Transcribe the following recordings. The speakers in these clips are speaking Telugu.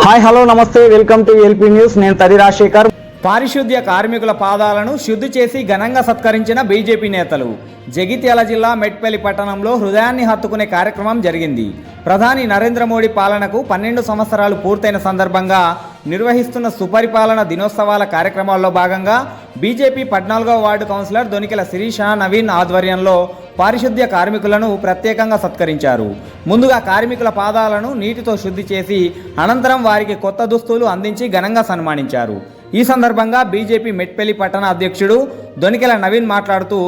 హాయ్ హలో నమస్తే వెల్కమ్ టు ఎల్పీ న్యూస్. నేను తడి రాజశేఖర్. పారిశుద్ధ్య కార్మికుల పాదాలను శుద్ధి చేసి ఘనంగా సత్కరించిన బీజేపీ నేతలు. జగిత్యాల జిల్లా మెట్పల్లి పట్టణంలో హృదయాన్ని హత్తుకునే కార్యక్రమం జరిగింది. ప్రధాని నరేంద్ర మోడీ పాలనకు 12 సంవత్సరాలు పూర్తయిన సందర్భంగా నిర్వహిస్తున్న సుపరిపాలన దినోత్సవాల కార్యక్రమాల్లో భాగంగా బీజేపీ 14వ వార్డు కౌన్సిలర్ దొనికెల శిరీష నవీన్ ఆధ్వర్యంలో పారిశుద్ధ్య కార్మికులను ప్రత్యేకంగా సత్కరించారు. ముందుగా కార్మికుల పాదాలను నీటితో శుద్ధి చేసి అనంతరం వారికి కొత్త దుస్తులు అందించి ఘనంగా సన్మానించారు. ఈ సందర్భంగా బీజేపీ మెట్పల్లి పట్టణ అధ్యక్షుడు దొనికెల నవీన్ మాట్లాడుతూ,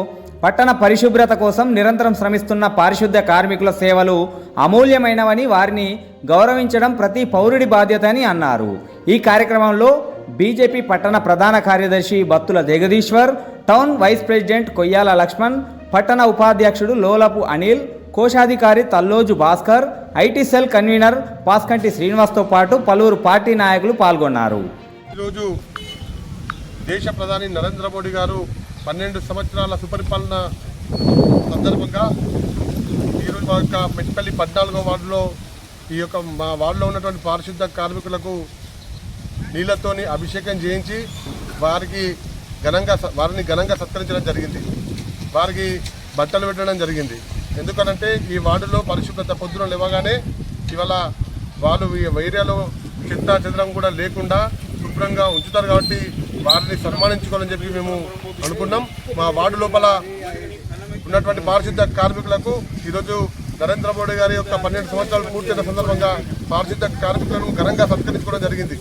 పట్టణ పరిశుభ్రత కోసం నిరంతరం శ్రమిస్తున్న పారిశుద్ధ్య కార్మికుల సేవలు అమూల్యమైనవని, వారిని గౌరవించడం ప్రతి పౌరుడి బాధ్యత అని అన్నారు. ఈ కార్యక్రమంలో బీజేపీ పట్టణ ప్రధాన కార్యదర్శి Battula Jagadishwar, town vice president Koyyala Laxman, పట్టణ ఉపాధ్యక్షుడు లోలపు అనిల్, కోశాధికారి Talloju Bhaskar, IT cell convener Paskanti శ్రీనివాస్తో పాటు పలువురు పార్టీ నాయకులు పాల్గొన్నారు. ఈరోజు దేశ ప్రధాని నరేంద్ర మోడీ గారు 12 సంవత్సరాల సుపరిపాలన సందర్భంగా ఈరోజు మా యొక్క మెట్పల్లి 14వ వార్డులో మా వార్డులో ఉన్నటువంటి పారిశుద్ధ కార్మికులకు నీళ్లతోని అభిషేకం చేయించి వారిని ఘనంగా సత్కరించడం జరిగింది. వారికి బట్టలు పెట్టడం జరిగింది. ఎందుకనంటే ఈ వార్డులో పరిశుభ్రత పొద్దున లేవగానే ఇవాళ వాళ్ళు ఈ ఏరియాలో చెత్త చెదరం కూడా లేకుండా శుభ్రంగా ఉంచుతారు కాబట్టి వారిని సన్మానించుకోవాలని చెప్పి మేము అనుకున్నాం. మా వార్డు లోపల ఉన్నటువంటి పారిశుద్ధ కార్మికులకు ఈరోజు నరేంద్ర మోడీ గారి యొక్క 12 సంవత్సరాలు పూర్తయిన సందర్భంగా పారిశుద్ధ కార్మికులను ఘనంగా సత్కరించుకోవడం జరిగింది.